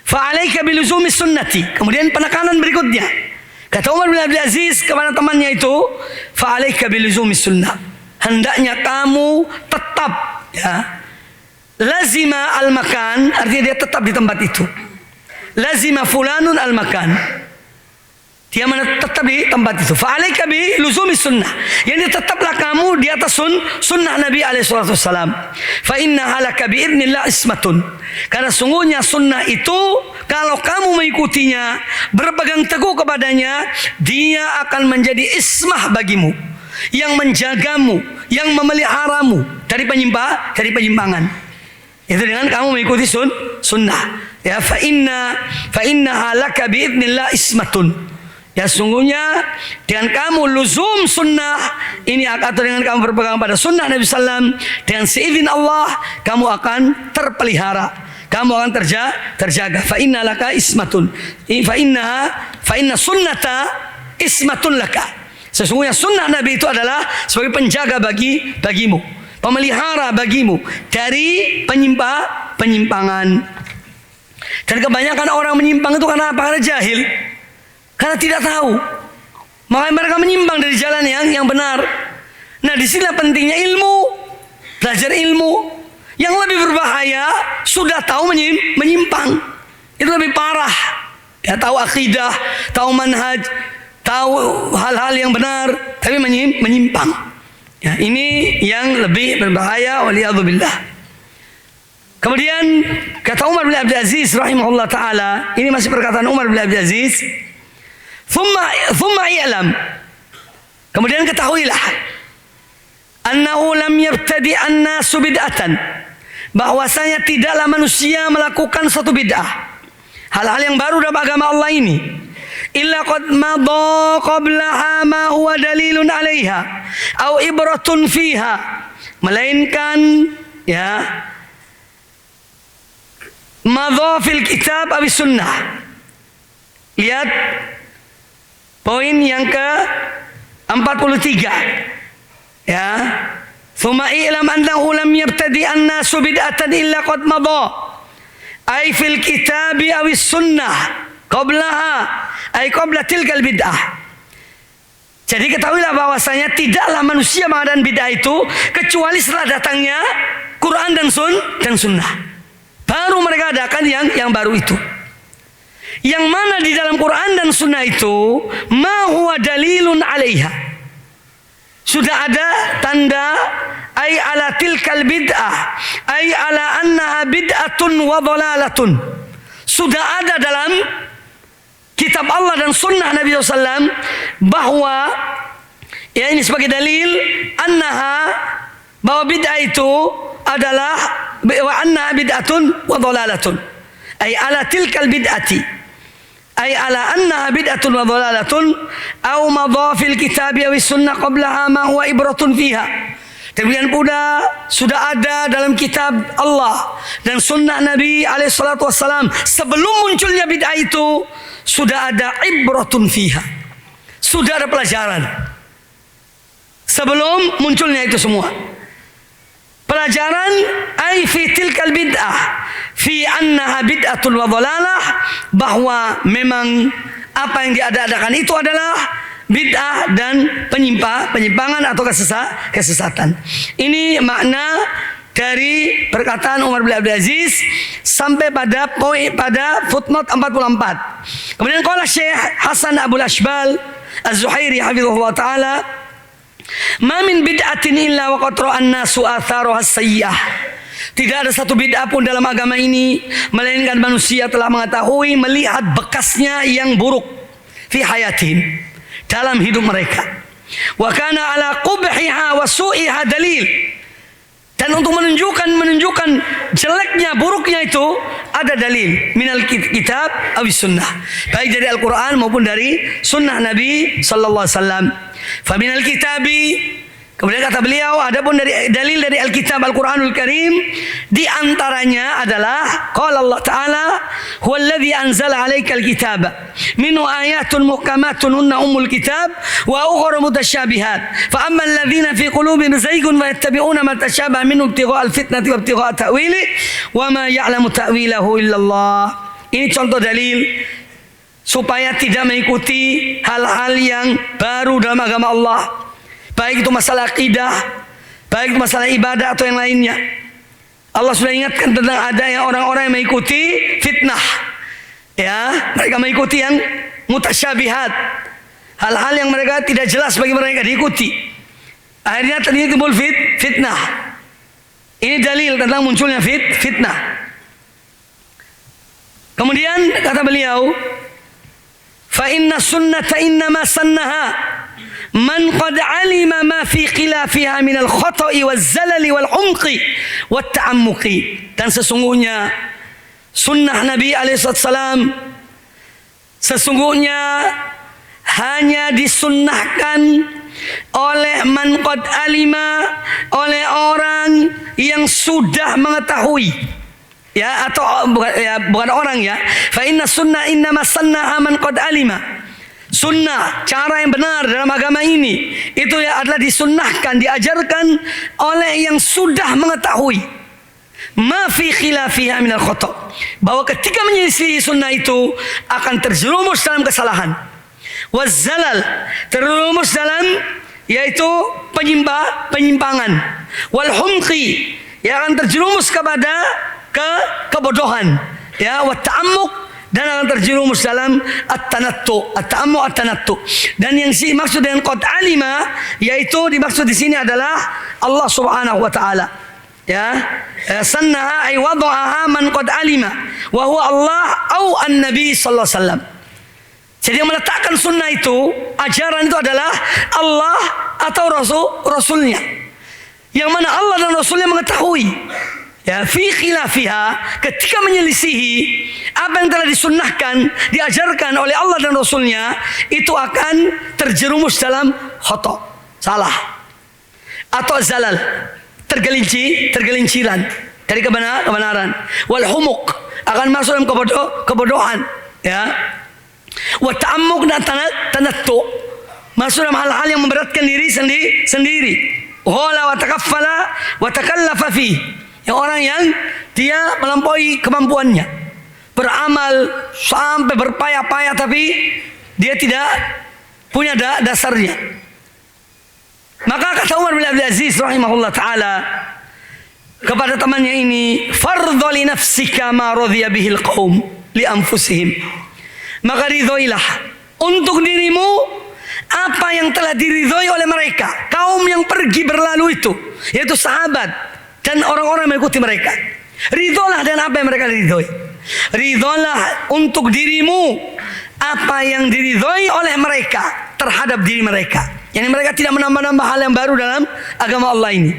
Fa'alaika biluzumi sunnati. Kemudian penekanan berikutnya, kata Umar bin Abdul Aziz kepada temannya itu, fa'alaika biluzumi sunnah. Hendaknya kamu tetap, ya. Lazima al-makan, artinya dia tetap di tempat itu. Lazima fulanun al-makan. Dia tetap di tempat itu. Fa'alaika bi luzumi sunnah. Yang tetaplah kamu di atas sunnah Nabi alaihi salatu wassalam. Fa inna halaka bi idznillah ismatun. Karena sungguhnya sunnah itu kalau kamu mengikutinya, berpegang teguh kepadanya, dia akan menjadi ismah bagimu, yang menjagamu, yang memeliharamu dari penyimpangan. Itu dengan kamu mengikuti sunnah. Ya, fa inna halaka bi idznillah ismatun. Ya, sungguhnya dengan kamu luzum sunnah ini, atau dengan kamu berpegang pada sunnah Nabi Sallam, dengan seizin Allah kamu akan terpelihara, kamu akan terjaga. Fa inna laka ismatun, fa inna sunnata ismatun laka. Sesungguhnya sunnah Nabi itu adalah sebagai penjaga bagimu, pemelihara bagimu dari penyimpangan. Dan kebanyakan orang menyimpang itu karena apa? Karena jahil. Karena tidak tahu, makanya mereka menyimpang dari jalan yang benar. Nah, disinilah pentingnya ilmu, belajar ilmu. Yang lebih berbahaya sudah tahu menyimpang, itu lebih parah. Ya, tahu akidah, tahu manhaj, tahu hal-hal yang benar, tapi menyimpang. Ya, ini yang lebih berbahaya. Waliyadzubillah. Kemudian kata Umar bin Abdul Aziz rahimahullah taala, ini masih perkataan Umar bin Abdul Aziz. Thumma i'lam, kemudian ketahuilah, annahu lam yabtadi an-nasu bid'atan, bahwasanya tidaklah manusia melakukan satu bid'ah, hal-hal yang baru dalam agama Allah ini, illa qad madha qablaha ma huwa dalilun 'alaiha au ibratun fiha, melainkan ya madha fil kitab aw sunnah. Lihat poin yang ke-43. Ya. Thumma i'lam annahu lam yabtadi an-nasu bid'atan illa qad madha. Ay fil kitabi aw sunnah qablaha, ay qabla tilkal bid'ah. Jadi ketahuilah bahwasanya tidaklah manusia mengadakan bid'ah itu kecuali setelah datangnya Quran dan sunnah. Baru mereka adakan yang baru itu. Yang mana di dalam Quran dan sunnah itu ma huwa dalilun 'alaiha, sudah ada tanda, ay ala tilkal bid'ah, ay ala annaha bid'atun wa dhalalatun. Sudah ada dalam kitab Allah dan sunnah Nabi SAW bahwa ya ini sebagai dalil annaha, bahwa bid'ah itu adalah wa annaha bid'atun wa dhalalatun, ay ala tilkal bid'ati, ay ala annaha bid'atun wa dhalalatun aw madha fil kitabi aw sunnah qablaha ma huwa ibratun fiha. Kemudian pula sudah ada dalam kitab Allah dan sunnah Nabi alaihi salatu wassalam sebelum munculnya bid'ah itu sudah ada ibratun fiha, sudah ada pelajaran sebelum munculnya itu semua. Pelajaran ay fi tilkal bid'ah fi annaha bid'atun wa dhalalah, bahwa memang apa yang diada-adakan itu adalah bid'ah dan penyimpangan atau kesesatan. Ini makna dari perkataan Umar bin Abdul Aziz sampai pada footnote 44. Kemudian qala Syekh Hasan Abdul Ashbal Az-Zuhairi hafizahullah taala, ma min bid'atin illa wa qad ra'an nasu atharuha as-sayyi'ah. Tidak ada satu bid'ah pun dalam agama ini melainkan manusia telah mengetahui, melihat bekasnya yang buruk fi hayatihim, dalam hidup mereka. Wa kana ala qubhiha wa su'iha dalil. Dan untuk menunjukkan jeleknya, buruknya itu ada dalil minal kitab aw sunnah, baik dari Al-Qur'an maupun dari sunnah Nabi sallallahu alaihi wasallam. Fa minal kitabi, kemudian kata beliau, adapun dari dalil dari Alkitab Al-Qur'anul Karim di antaranya adalah qala Allah Ta'ala, huwallazi anzala 'alaikal kitaba minhu ayatun muhkamatun hunna ummul kitab wa ukhra mutasyabihat fa ammal ladzina fi qulubihim zaygun wa yattabi'una ma tashabaha minhu ibtigha'al fitnati wa ibtigha'a ta'wili wa ma ya'lamu ta'wilahu illallah. Ini contoh dalil supaya tidak mengikuti hal-hal yang baru dalam agama Allah, baik itu masalah akidah, baik itu masalah ibadah atau yang lainnya. Allah sudah ingatkan tentang adanya orang-orang yang mengikuti fitnah. Ya, mereka mengikuti yang mutasyabihat, hal-hal yang mereka tidak jelas bagi mereka diikuti. Akhirnya terjadi timbul fitnah. Ini dalil tentang munculnya fitnah. Kemudian kata beliau, fa inna sunnata innama sannaha man qad alima ma fi khilafiha min al-khata'i waz-zalali wal-umqi wat-ta'ammuqi. Dan sesungguhnya sunnah Nabi alaihissalam sesungguhnya hanya disunnahkan oleh man qad alima, oleh orang yang sudah mengetahui. Ya, atau bukan orang ya. Fa inna sunnah innama sannaha man qad alima. Sunnah, cara yang benar dalam agama ini itu ya adalah disunnahkan, diajarkan oleh yang sudah mengetahui. Ma fi khilafiha minal khata'. Bahwa ketika menyelisih sunnah itu akan terjerumus dalam kesalahan. Wazzalal, terjerumus dalam yaitu penyimpangan. Wal humqi, yang akan terjerumus kepada kebodohan, ya, wa ta'ammuq, dan akan terjerumus dalam at-tanattu, at-ta'ammuq at-tanattu. Dan yang maksud dengan qad alima yaitu dimaksud di sini adalah Allah Subhanahu wa taala. Ya, sannaha ay wada'aha man qad alima wa huwa Allah au an-nabi sallallahu alaihi wasallam. Jadi yang meletakkan sunnah itu, ajaran itu adalah Allah atau Rasulnya. Yang mana Allah dan Rasulnya mengetahui. Ya, fi khilafiha, ketika menyelisihi apa yang telah disunnahkan, diajarkan oleh Allah dan Rasulnya, itu akan terjerumus dalam khata', salah, atau zalal, tergelinciran dari kebenaran. Wal humuq, akan masuk dalam kebodohan. Ya. Wa ta'ammuq dan tanattu, masuk dalam hal-hal yang memberatkan diri sendiri. Ghala wa takaffala wa takallafa fi, yang orang yang dia melampaui kemampuannya, beramal sampai berpayah-payah tapi dia tidak punya dasarnya. Maka kata Umar bin Abdul Aziz rahimahullah ta'ala kepada temannya ini, fardhu li nafsika ma radhiya bihil qaum li anfusihim. Maka ridhoilah untuk dirimu apa yang telah diridhoi oleh mereka, kaum yang pergi berlalu itu, yaitu sahabat dan orang-orang yang mengikuti mereka. Ridholah dan apa yang mereka ridhoi. Ridholah untuk dirimu apa yang diridhoi oleh mereka terhadap diri mereka. Yani mereka tidak menambah-nambah hal yang baru dalam agama Allah ini.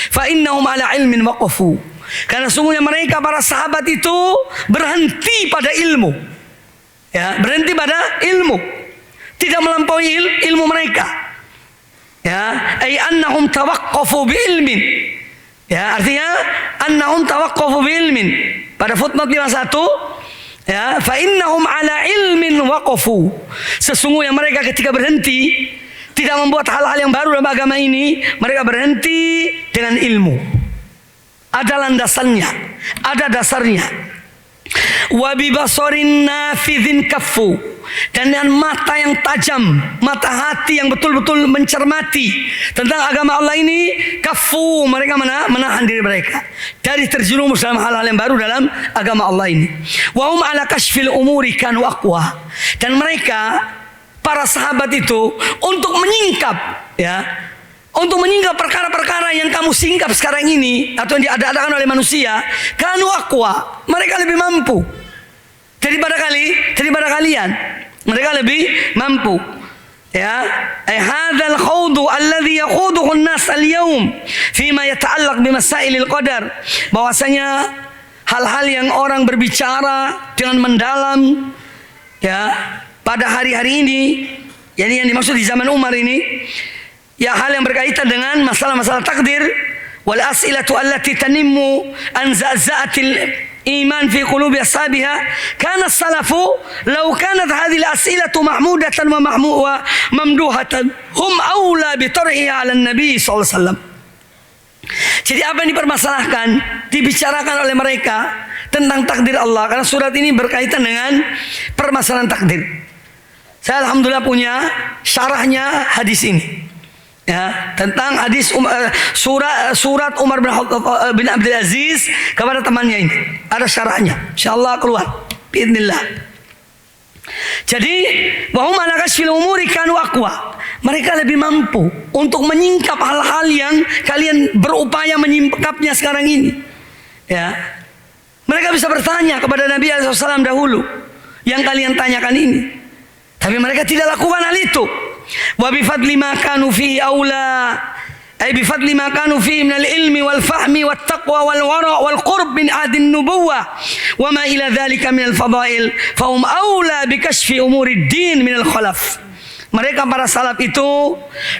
Fa innahum ala ilmin waqafu. Karena sungguhnya mereka para sahabat itu berhenti pada ilmu. Ya, berhenti pada ilmu. Tidak melampaui ilmu mereka. Ya, ay annahum tawaqqafu bi ilmin. Ya, artinya annahum tawaqqafu bi ilmin. Pada footnote 51, ya, fa innahum ala ilmin waqafu. Sesungguhnya mereka ketika berhenti tidak membuat hal-hal yang baru dalam agama ini, mereka berhenti dengan ilmu. Ada landasannya, ada dasarnya. Wa bi basarin nafidhin kaffu, dan dengan mata yang tajam, mata hati yang betul-betul mencermati tentang agama Allah ini, kaffu, mereka menahan diri mereka dari terjerumus dalam hal-hal yang baru dalam agama Allah ini. Wa hum ala kashfil umuri kanu aqwa, dan mereka para sahabat itu untuk menyingkap, ya, untuk menyingkap perkara-perkara yang kamu singkap sekarang ini atau yang diadakan oleh manusia, kanu aqwa, mereka lebih mampu daripada kalian. Mereka lebih mampu. Ya, hadzal khawdu alladhi yakhuduhu an-nas al-yawm fima yata'allaq bimasailil qadar. Bahwasanya hal-hal yang orang berbicara dengan mendalam, ya, pada hari-hari ini, yani yang dimaksud di zaman Umar ini, ya, hal yang berkaitan dengan masalah-masalah takdir, wal as'ilatu allati tanimmu an za'za'atil iman fi qulubi ashabiha, kana salafu law kanat hadhihi al-as'ilatu mahmudatan wa mamduhatan hum aula bi tarhiha 'ala an-nabi sallallahu alaihi wasallam. Jadi apa yang dipermasalahkan, dibicarakan oleh mereka tentang takdir Allah, karena surat ini berkaitan dengan permasalahan takdir. Saya alhamdulillah punya syarahnya hadis ini. Ya, tentang hadis surat Umar bin Abdul Aziz kepada temannya ini. Ada syarahnya. Insyaallah keluar. Bismillah. Jadi wahum ala kasfil umuri kanu aqwa. Mereka lebih mampu untuk menyingkap hal-hal yang kalian berupaya menyingkapnya sekarang ini. Ya. Mereka bisa bertanya kepada Nabi SAW dahulu yang kalian tanyakan ini. Tapi mereka tidak lakukan hal itu. Wa bi fadli ma kanu fihi aula. Ay bi fadli ma kanu fihi min al-ilmi wal fahmi wat taqwa wal wara' wal qurb min adin nubuwah wa ma ila dzalika min al-fadail fa hum aula bi kashfi umuri din min al-khalaf. Mereka para salaf itu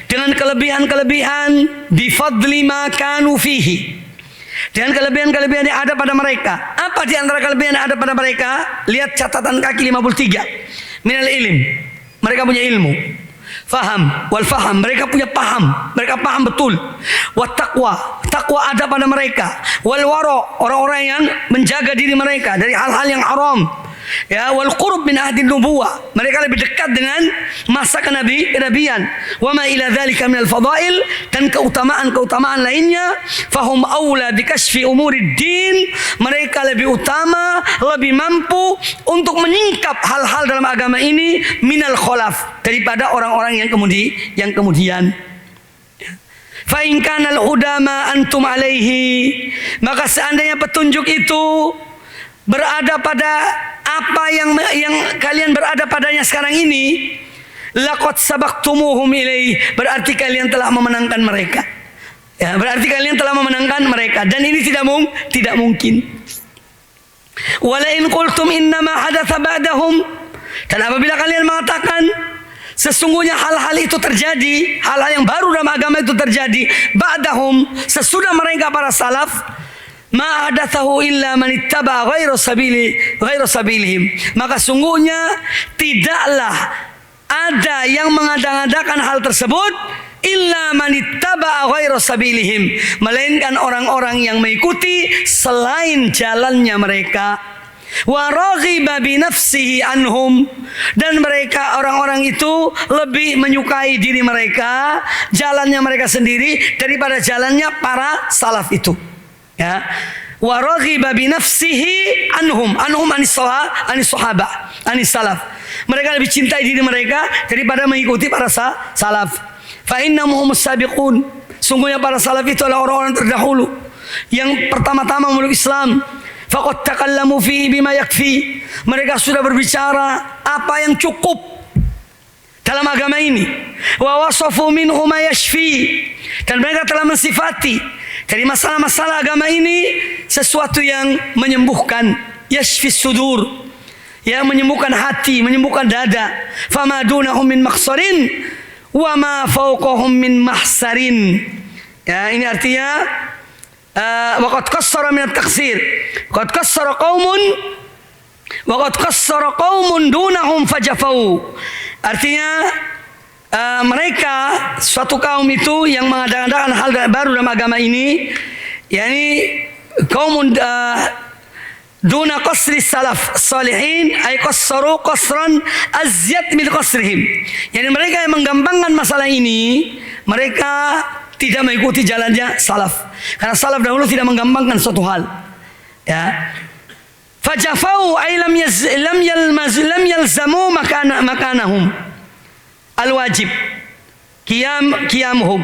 dengan kelebihan-kelebihan bi fadli ma kanu fihi. Dengan kelebihan-kelebihan yang ada pada mereka. Apa di antara kelebihan yang ada pada mereka? Lihat catatan kaki 53. Minal ilm. Mereka punya ilmu. Faham. Wal faham. Mereka punya paham. Mereka paham betul. Wat taqwa. Taqwa ada pada mereka. Wal wara. Orang-orang yang menjaga diri mereka dari hal-hal yang haram. Ya, wal qurb min ahdi nubuwah. Mereka lebih dekat dengan masa kenabian. Wa ma ila dzalika minal fadail, dan keutamaan-keutamaan lainnya. Fahum aula bi kashfi umuri din. Mereka lebih utama, lebih mampu untuk menyingkap hal-hal dalam agama ini minal khalaf, daripada orang-orang yang kemudian. Fa in kana al-huda ma antum alaihi, maka seandainya petunjuk itu berada pada apa yang kalian berada padanya sekarang ini, laqad sabaqtumuhum ilaih, berarti kalian telah memenangkan mereka. Ya, berarti kalian telah memenangkan mereka, dan ini tidak mungkin. Wala in qultum innama hadatsa ba'dahum, dan apabila kalian mengatakan sesungguhnya hal-hal itu terjadi, hal-hal yang baru dalam agama itu terjadi ba'dahum, sesudah mereka para salaf, ma hadatsahu illa man ittaba ghairu sabilihim, maka sungguhnya tidaklah ada yang mengada-ngadakan hal tersebut illa man ittaba ghairu sabilihim, melainkan orang-orang yang mengikuti selain jalannya mereka. Wa raghiba bi nafsihi anhum, dan mereka orang-orang itu lebih menyukai diri mereka, jalannya mereka sendiri, daripada jalannya para salaf itu. Ya, wa raghiba bi nafsihi anhum anis sahabah anis salaf. Mereka lebih cintai diri mereka daripada mengikuti para salaf. Fa innahum sabiqun, sungguhnya para salaf itu adalah orang-orang terdahulu yang pertama-tama memeluk Islam. Faqad takallamu fihi bima yakfi, mereka sudah berbicara apa yang cukup dalam agama ini. Wa wasafu minhu ma yashfi, dan mereka telah mensifati dari masalah-masalah agama ini sesuatu yang menyembuhkan, yashfis sudur, yang menyembuhkan hati, menyembuhkan dada. Fama dunahum min makhsarin wa ma fawqahum min mahsarin. Ya, ini artinya waqad qassara min at-taqsir. Qad qassara qaumun dunahum fajafau. Artinya mereka suatu kaum itu yang mengadakan hal baru dalam agama ini, yakni kaum duna qasri salaf salihin, ay qassaru qasran azyad min qasrihim. Yani mereka yang menggampangkan masalah ini, mereka tidak mengikuti jalannya salaf, karena salaf dahulu tidak menggampangkan suatu hal. Ya, fajafau ay lam yalzamu makanahum al-wajib qiyamuhum.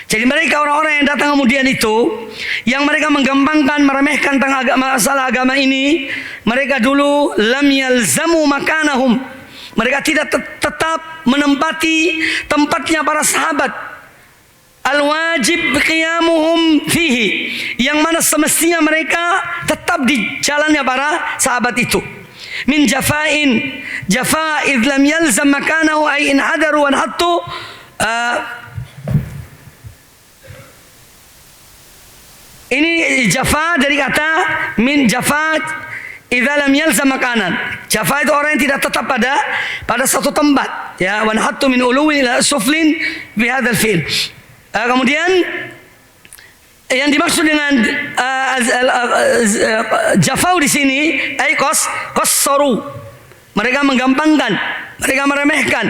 Jadi mereka orang-orang yang datang kemudian itu, yang mereka menggampangkan, meremehkan tentang masalah agama ini, mereka dulu lam yalzamu makanahum, mereka tidak tetap menempati tempatnya para sahabat. Al-wajib qiyamuhum fihi, yang mana semestinya mereka tetap di jalannya para sahabat itu. Min jafa'in, jafa' idh lam yalzam makanahu ay in hadaru wa hattu. Ini jafa dari kata min jafa idza lam yalzam makanan. Jafa itu orang yang tidak tetap pada satu tempat, ya, wa hattu min uluwi ila suflin bi hadzal fi'l. Kemudian yang dimaksud dengan jafau di sini ay qassaru, mereka menggampangkan, mereka meremehkan.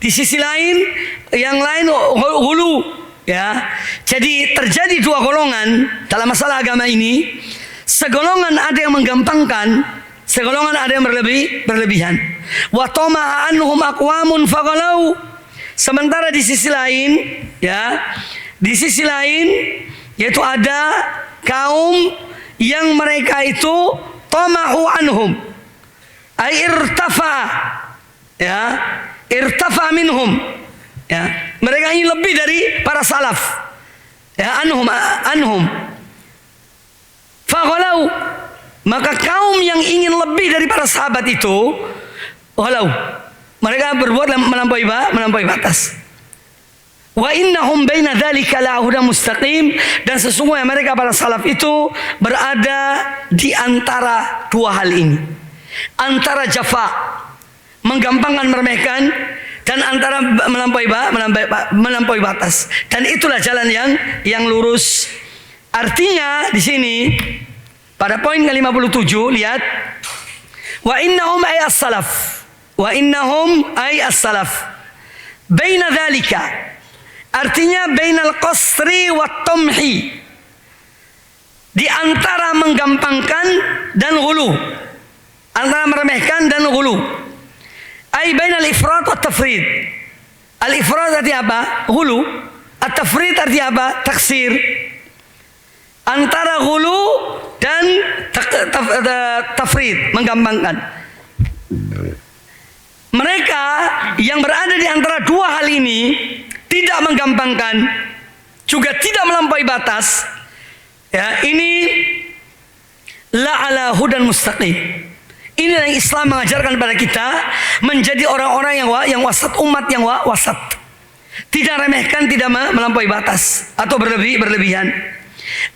Di sisi lain, yang lain hulu, ya. Jadi terjadi dua golongan dalam masalah agama ini. Segolongan ada yang menggampangkan, segolongan ada yang berlebihan. Wa tama'a anhum aqwamun faghalau. Sementara di sisi lain, ya, di sisi lain yaitu ada kaum yang mereka itu tamahu anhum, ay irtafa, ya, irtafa minhum, ya, mereka ingin lebih dari para salaf, ya, anhum faghalau, maka kaum yang ingin lebih dari para sahabat itu ghalau, mereka berbuat melampaui batas. Wa innahum baina dzalika la hudan mustaqim, dan sesungguhnya mereka para salaf itu berada di antara dua hal ini. Antara jafa, menggampangkan meremehkan, dan antara melampaui batas. Dan itulah jalan yang lurus. Artinya di sini pada poin ke-57 lihat wa innahum ay as-salaf. Wa innahum ay as-salaf. Baina dzalika, artinya bainal qasri wat tamhi, di antara menggampangkan dan ghulu, antara meremehkan dan ghulu. Ai bainal ifrat wat tafrid. Al ifrat artinya apa? Ghulu. At tafrid artinya apa? Taksir. Antara ghulu dan tafrid, menggampangkan. Mereka yang berada di antara dua hal ini, tidak menggampangkan, juga tidak melampaui batas, ya, ini la ala hudan mustaqim. Inilah yang Islam mengajarkan kepada kita, menjadi orang-orang yang wasat, umat yang wasat, tidak remehkan, tidak melampaui batas atau berlebihan.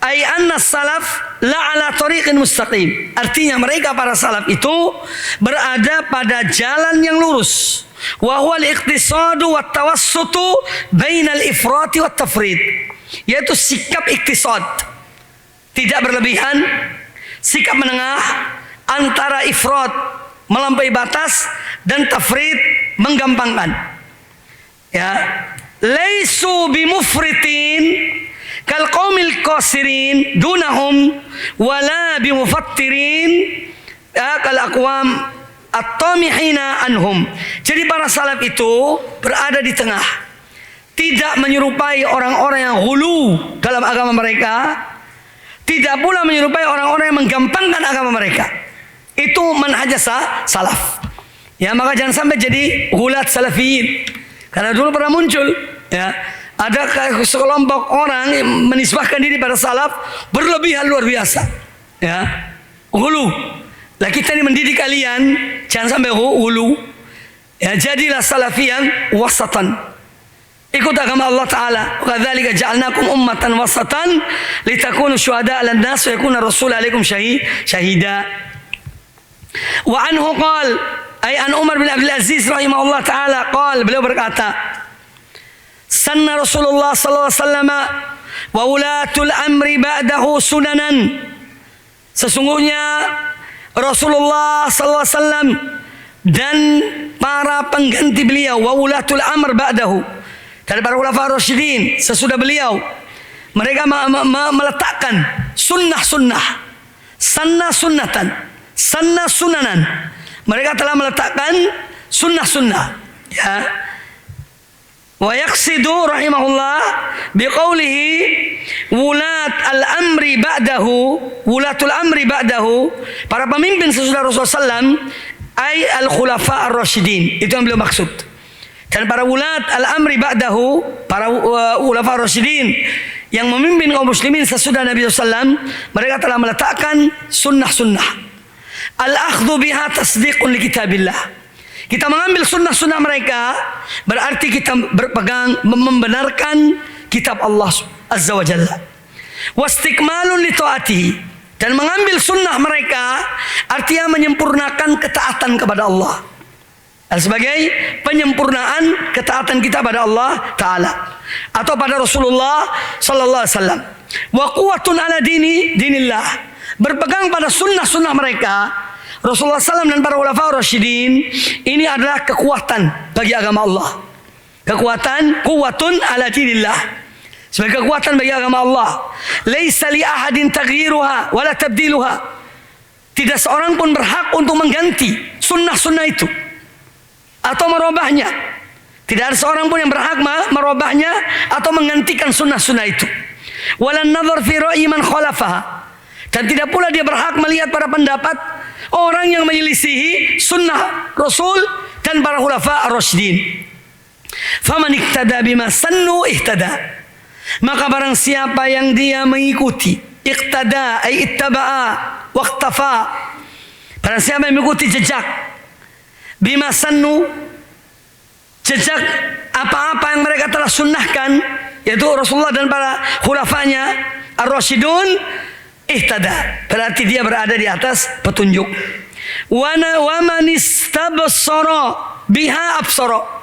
Ay anna salaf la ala tariqin mustaqim, artinya mereka para salaf itu berada pada jalan yang lurus. Wa huwa al-iqtisadu wat tawassutu bainal ifrati wat tafrid, yaitu sikap iktisad, tidak berlebihan, sikap menengah antara ifrat, melampaui batas, dan tafrid, menggampangkan. Ya, laisu bimufritin kal qaumil qasirin dunahum wala bimufattirin kal aqwam at-tamihina anhum. Jadi para salaf itu berada di tengah, tidak menyerupai orang-orang yang ghulu dalam agama mereka, tidak pula menyerupai orang-orang yang menggampangkan agama mereka. Itu manhaj salaf. Ya, maka jangan sampai jadi ghulat salafiyin. Karena dulu pernah muncul, ya, ada sekelompok orang yang menisbahkan diri pada salaf berlebihan luar biasa, ya, ghulu. Lah kita ini mendidik kalian jangan sampai ghulu, ya, jadilah salafiyan wasatan, ikut agama Allah Ta'ala. Wa kadzalika ja'alnakum ummatan wasatan litakunu syuhada'a 'alan nas wa yakuna rasul 'alaikum syahida. Wa anhu qala, ay an Umar bin Abdul Aziz rahimahullah ta'ala qala, beliau berkata, sanna Rasulullah sallallahu alaihi wasallam wa ulatul amri ba'dahu sunanan. Sesungguhnya Rasulullah sallallahu alaihi wasallam dan para pengganti beliau, wa ulatul amr ba'dahu, dari para khulafa rasyidin sesudah beliau, mereka meletakkan sunnah-sunnah, sanna sunnatan, sanna sunanan. Mereka telah meletakkan sunnah-sunnah, ya. Wa yaqsidu rahimahullah biqaulihi wulat al-amri ba'dahu, wulatul amri ba'dahu, para pemimpin sesudah Rasulullah SAW, ay al-khulafa ar-rasyidin, itu yang beliau maksud. Dan para wulat al-amri ba'dahu, para khulafa ar-rasyidin yang memimpin kaum muslimin sesudah Nabi SAW, mereka telah meletakkan sunnah-sunnah. Al-akhdhu biha tasdiqun li kitabillah. Kita mengambil sunnah-sunnah mereka berarti kita berpegang membenarkan kitab Allah Azza wa Jalla. Wastikmalun li ta'atihi, dan mengambil sunnah mereka artinya menyempurnakan ketaatan kepada Allah. Dan sebagai penyempurnaan ketaatan kita pada Allah Ta'ala atau pada Rasulullah Sallallahu Alaihi Wasallam. Wa quwwatun ala dinillah, berpegang pada sunnah-sunnah mereka Rasulullah SAW dan para ulama rasyidin, ini adalah kekuatan bagi agama Allah. Kekuatan, quwwatun ala dinillah, sebagai kekuatan bagi agama Allah. Laisa li ahadin taghyiruha wala tabdiluha. Tidak seorang pun berhak untuk mengganti sunnah-sunnah itu atau merubahnya. Tidak ada seorang pun yang berhak merubahnya atau menggantikan sunnah-sunnah itu. Walan nadhar fi ra'yi man khalafaha. Dan tidak pula dia berhak melihat pada pendapat orang yang menyelisihi sunnah Rasul dan para khulafa ar-rasyidin. Faman iktada bima sannu ihtada. Maka barang siapa yang dia mengikuti, iqtada ay ittaba'a waqtafa. Barang siapa yang mengikuti jejak bima sannu, jejak apa-apa yang mereka telah sunnahkan, yaitu Rasulullah dan para khulafanya ar-rasyidun, ihtada, berarti dia berada di atas petunjuk. Wa man istabsara biha absara.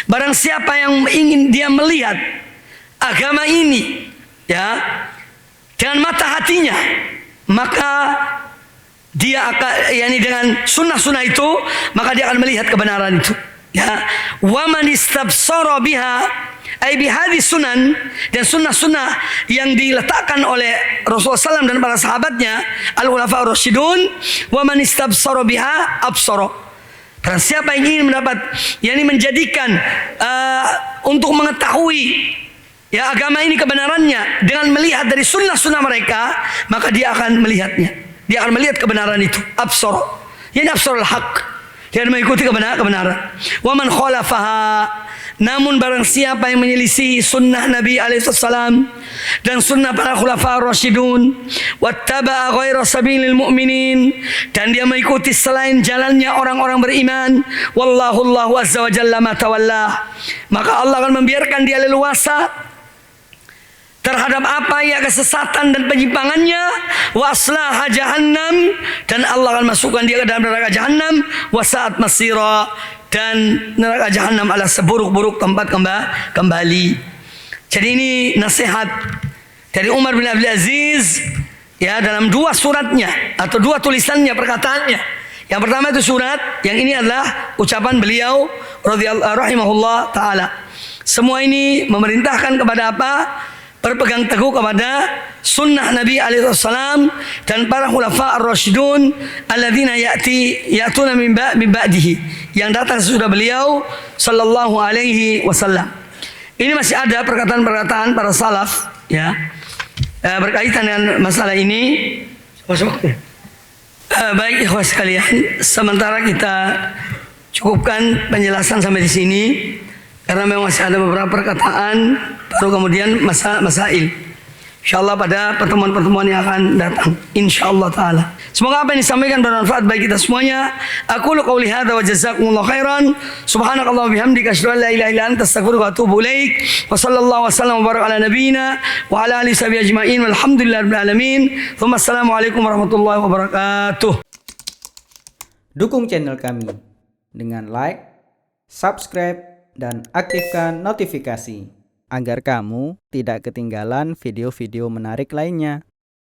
Barang siapa yang ingin dia melihat agama ini ya dengan mata hatinya, maka dia akan dengan sunnah-sunnah itu, maka dia akan melihat kebenaran itu. Ya, wa man istabsara biha ay bihadis sunan, dan sunnah-sunnah yang diletakkan oleh Rasulullah SAW dan para sahabatnya al-khulafa ar-rasyidun, wa man istabsara biha absara. Karena siapa yang ingin mendapat, yakni menjadikan untuk mengetahui ya agama ini kebenarannya dengan melihat dari sunnah-sunnah mereka, maka dia akan melihatnya. Dia akan melihat kebenaran itu. Absara, yani absarul haq. Dia mengikuti kebenaran. Wa man khalafaha, namun barang siapa yang menyelisih sunnah Nabi alaihissalam dan sunnah para khulafa ar-rasyidun, wattaba'a ghaira sabilil mu'minin, dan dia mengikuti selain jalannya orang-orang beriman, wallahu Allahu azza wa jalla ma tawallah, maka Allah akan membiarkan dia leluasa terhadap apa ya kesesatan dan penyimpangannya, wa aslaha jahannam, dan Allah akan masukkan dia ke dalam neraka jahannam, wa sa'at masira, dan neraka jahannam adalah seburuk-buruk tempat kembali. Jadi ini nasihat dari Umar bin Abdul Aziz ya dalam dua suratnya atau dua tulisannya, perkataannya. Yang pertama itu surat, yang ini adalah ucapan beliau radhiyallahu rahimahullah taala. Semua ini memerintahkan kepada apa? Berpegang teguh kepada sunnah Nabi alaihissalam dan para khulafa ar-rasyidun alladzina ya'tuna min ba'dihi, yang datang sesudah beliau sallallahu alaihi wasallam. Ini masih ada perkataan-perkataan para salaf ya berkaitan dengan masalah ini. Baik ikhwan sekalian, sementara kita cukupkan penjelasan sampai di sini karena memang masih ada beberapa perkataan, baru kemudian masail. InsyaAllah pada pertemuan-pertemuan yang akan datang, InsyaAllah ta'ala. Semoga apa yang disampaikan bermanfaat bagi kita semuanya. Aku qouli hadza wa jazakumullahu khairan. Subhanakallah wa bihamdika asyhadu an la ilaha illa anta astaghfiruka wa atubu ilaik. Wa sallallahu wasallam wa baraka ala nabiyyina wa ala alihi sahbihi ajma'in walhamdulillahi rabbil alamin. Tsumma assalamu alaikum warahmatullahi wabarakatuh. Dukung channel kami dengan like, subscribe, dan aktifkan notifikasi agar kamu tidak ketinggalan video-video menarik lainnya.